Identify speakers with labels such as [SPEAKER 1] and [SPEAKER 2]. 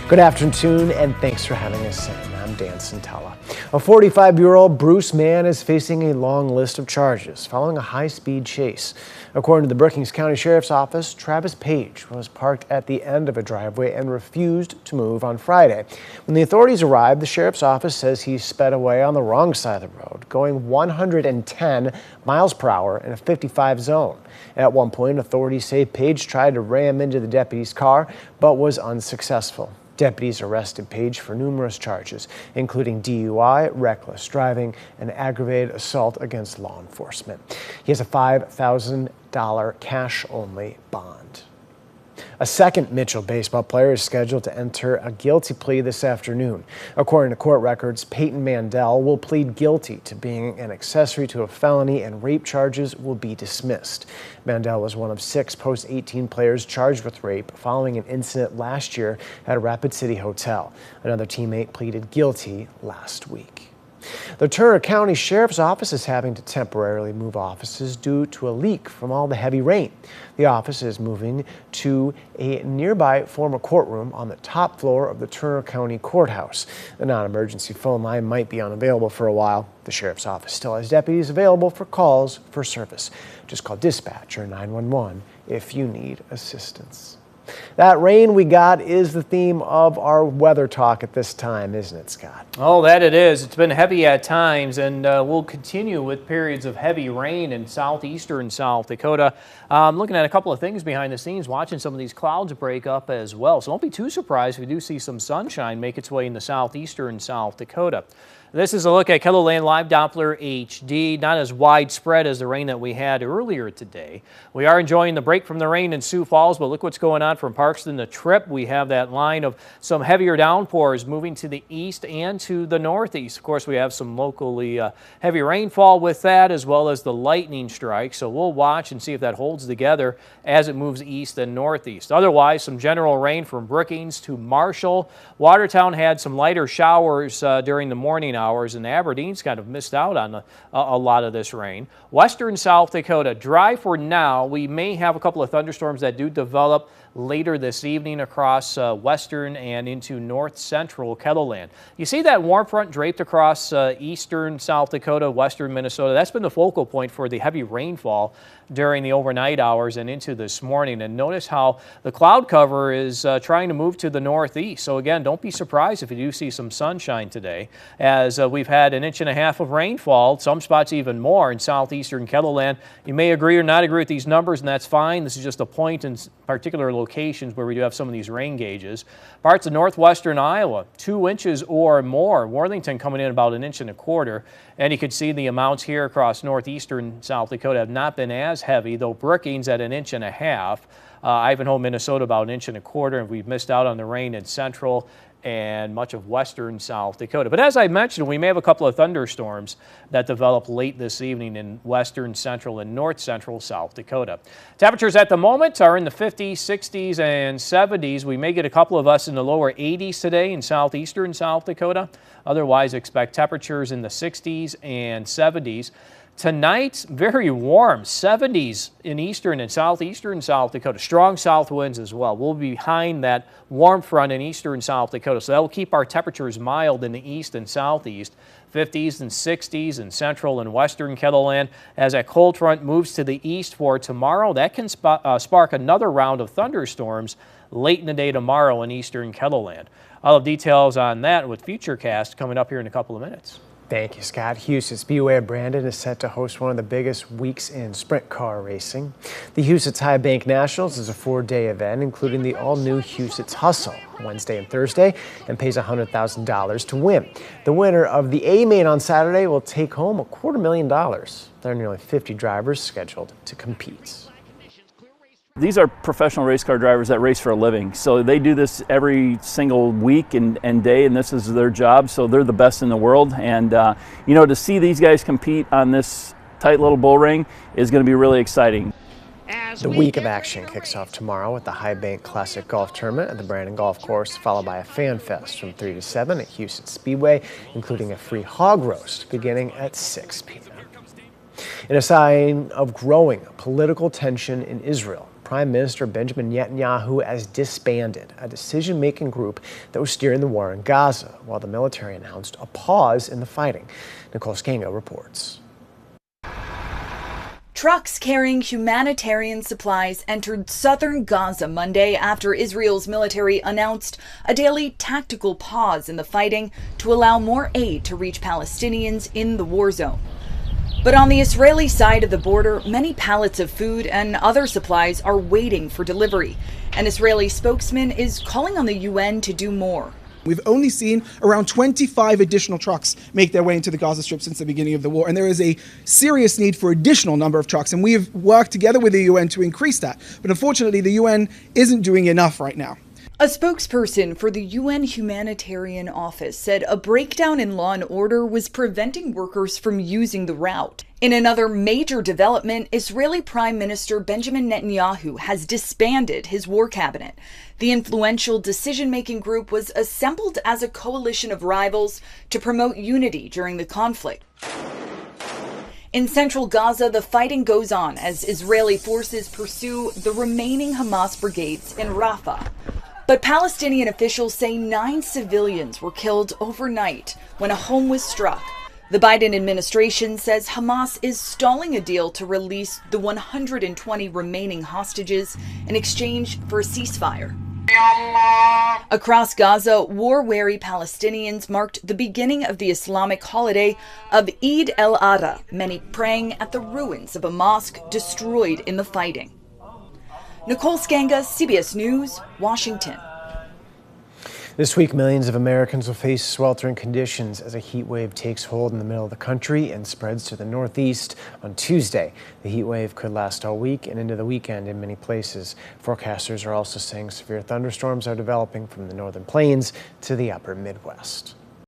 [SPEAKER 1] Good afternoon, and thanks for having us in. I'm Dan Santella. A 45-year-old Bruce man is facing a long list of charges following a high-speed chase. According to the Brookings County Sheriff's Office, Travis Page was parked at the end of a driveway and refused to move on Friday. When the authorities arrived, the Sheriff's Office says he sped away on the wrong side of the road, going 110 miles per hour in a 55 zone. At one point, authorities say Page tried to ram into the deputy's car, but was unsuccessful. Deputies arrested Page for numerous charges, including DUI, reckless driving, and aggravated assault against law enforcement. He has a $5,000 cash-only bond. A second Mitchell baseball player is scheduled to enter a guilty plea this afternoon. According to court records, Peyton Mandel will plead guilty to being an accessory to a felony, and rape charges will be dismissed. Mandel was one of 6 post-18 players charged with rape following an incident last year at a Rapid City hotel. Another teammate pleaded guilty last week. The Turner County Sheriff's Office is having to temporarily move offices due to a leak from all the heavy rain. The office is moving to a nearby former courtroom on the top floor of the Turner County Courthouse. The non-emergency phone line might be unavailable for a while. The Sheriff's Office still has deputies available for calls for service. Just call dispatch or 911 if you need assistance. That rain we got is the theme of our weather talk at this time, isn't it, Scott?
[SPEAKER 2] Oh, that it is. It's been heavy at times, and we'll continue with periods of heavy rain in southeastern South Dakota. Looking at a couple of things behind the scenes, watching some of these clouds break up as well. So don't be too surprised if we do see some sunshine make its way into southeastern South Dakota. This is a look at KELOLAND Live Doppler HD. Not as widespread as the rain that we had earlier today. We are enjoying the break from the rain in Sioux Falls, but look what's going on from Parkston to Tripp. We have that line of some heavier downpours moving to the east and to the northeast. Of course, we have some locally heavy rainfall with that, as well as the lightning strike. So we'll watch and see if that holds together as it moves east and northeast. Otherwise, some general rain from Brookings to Marshall. Watertown had some lighter showers during the morning hours, and Aberdeen's kind of missed out on a lot of this rain. Western South Dakota, dry for now. We may have a couple of thunderstorms that do develop later this evening across western and into north central KELOLAND. You see that warm front draped across eastern South Dakota, western Minnesota. That's been the focal point for the heavy rainfall during the overnight hours and into this morning. And notice how the cloud cover is trying to move to the northeast. So again, don't be surprised if you do see some sunshine today, as we've had 1.5 inches of rainfall, some spots even more in southeastern KELOLAND. You may agree or not agree with these numbers, and that's fine. This is just a point in particular locations where we do have some of these rain gauges. Parts of northwestern Iowa, 2 inches or more. Worthington coming in about 1.25 inches. And you can see the amounts here across northeastern South Dakota have not been as heavy, though Brookings at 1.5 inches. Ivanhoe, Minnesota about 1.25 inches, and we've missed out on the rain in central and much of western South Dakota. But as I mentioned, we may have a couple of thunderstorms that develop late this evening in western, central, and north central South Dakota. Temperatures at the moment are in the 50s, 60s, and 70s. We may get a couple of us in the lower 80s today in southeastern South Dakota. Otherwise, expect temperatures in the 60s and 70s. Tonight, very warm, 70s in eastern and southeastern South Dakota. Strong south winds as well. We'll be behind that warm front in eastern South Dakota, so that will keep our temperatures mild in the east and southeast. 50s and 60s in central and western KELOLAND. As that cold front moves to the east for tomorrow, that can spark another round of thunderstorms late in the day tomorrow in eastern KELOLAND. I'll have details on that with Futurecast coming up here in a couple of minutes.
[SPEAKER 1] Thank you, Scott. Huset's Speedway of Brandon is set to host one of the biggest weeks in sprint car racing. The Huset's High Bank Nationals is a 4-day event, including the all-new Huset's Hustle, Wednesday and Thursday, and pays $100,000 to win. The winner of the A-Main on Saturday will take home $250,000. There are nearly 50 drivers scheduled to compete.
[SPEAKER 3] These are professional race car drivers that race for a living. So they do this every single week and day, and this is their job. So they're the best in the world. And, to see these guys compete on this tight little bull ring is going to be really exciting.
[SPEAKER 1] The week of action kicks off tomorrow with the High Bank Classic Golf Tournament at the Brandon Golf Course, followed by a fan fest from 3 to 7 at Huset's Speedway, including a free hog roast beginning at 6 p.m. In a sign of growing political tension in Israel, Prime Minister Benjamin Netanyahu has disbanded a decision-making group that was steering the war in Gaza, while the military announced a pause in the fighting. Nicole Scango reports.
[SPEAKER 4] Trucks carrying humanitarian supplies entered southern Gaza Monday after Israel's military announced a daily tactical pause in the fighting to allow more aid to reach Palestinians in the war zone. But on the Israeli side of the border, many pallets of food and other supplies are waiting for delivery. An Israeli spokesman is calling on the UN to do more.
[SPEAKER 5] We've only seen around 25 additional trucks make their way into the Gaza Strip since the beginning of the war, and there is a serious need for additional number of trucks, and we've worked together with the UN to increase that. But unfortunately, the UN isn't doing enough right now.
[SPEAKER 4] A spokesperson for the UN Humanitarian Office said a breakdown in law and order was preventing workers from using the route. In another major development, Israeli Prime Minister Benjamin Netanyahu has disbanded his war cabinet. The influential decision-making group was assembled as a coalition of rivals to promote unity during the conflict. In central Gaza, the fighting goes on as Israeli forces pursue the remaining Hamas brigades in Rafah. But Palestinian officials say 9 civilians were killed overnight when a home was struck. The Biden administration says Hamas is stalling a deal to release the 120 remaining hostages in exchange for a ceasefire. Across Gaza, war-weary Palestinians marked the beginning of the Islamic holiday of Eid al-Adha, many praying at the ruins of a mosque destroyed in the fighting. Nicole Scango, CBS News, Washington.
[SPEAKER 1] This week, millions of Americans will face sweltering conditions as a heat wave takes hold in the middle of the country and spreads to the northeast on Tuesday. The heat wave could last all week and into the weekend in many places. Forecasters are also saying severe thunderstorms are developing from the northern plains to the upper Midwest.